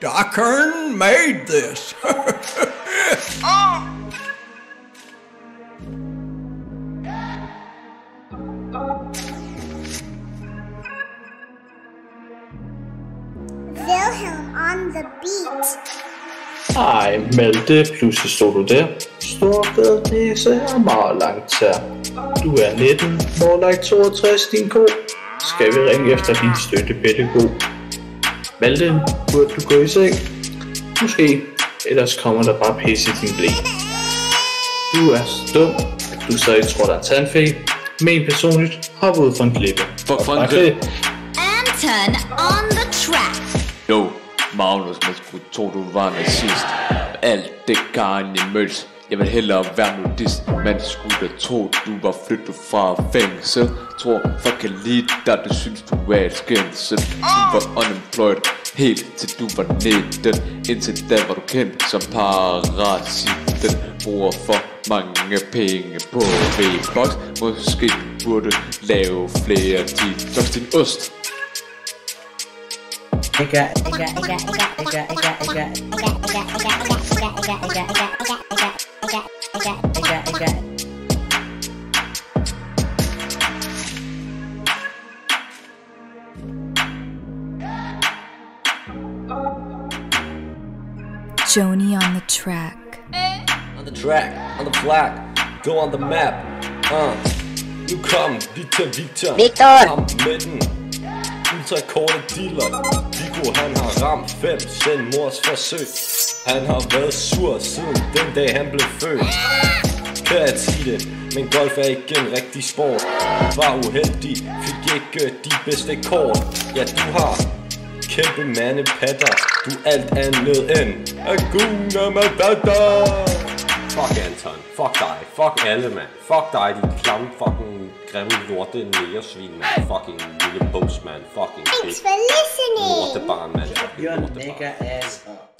Dockern made this. Wilhelm on the beat. Ej, Malte, pludselig stod du der. Stor fed næse og meget langt tær. Du er 19, more like 62, din ko. Skal vi ringe efter din støttepædagog? Malte, burde du gå i seng? Måske, ellers kommer der bare pisse i din blæ. Du er så dum, at du stadig tror, der er tandfæ. Men personligt hop ud for en klippe. Anton on the track. Jo, Magnus, man skulle tro, du var nazist. Alt det Karen imøls. Jeg vil hellere være nudist. Man skulle da tro, du var flyttet fra fængsel. Tror folk kan lide dig, du synes du er et skændsel. Du var unemployed helt til du var 19. Indtil da var du kendt som parasitten. Bruger for mange penge på V-Box. Måske du burde lave flere TikToks. Din ost. Joni on the track. On the track, on the flag, go on the map. Nu kom Victor. Ham med den ultrakorte dealer. Viggo, han har ramt 5 selvmords forsøg. Han har været sur siden den dag han blev født. Kan jeg sige det, men golf er ikke en rigtig sport. Var uheldig, fik ikke de bedste kort. Ja, du har kæmpe mandepatter. Du alt andet end Aguna Matata. Fuck Anton, fuck dig, fuck alle mand. Fuck dig, din klam, fucking grimme lorte næresvin, man. Fucking lille bogsmand, fucking Thanks for listening. lortebarn, man. Your nigga ass up.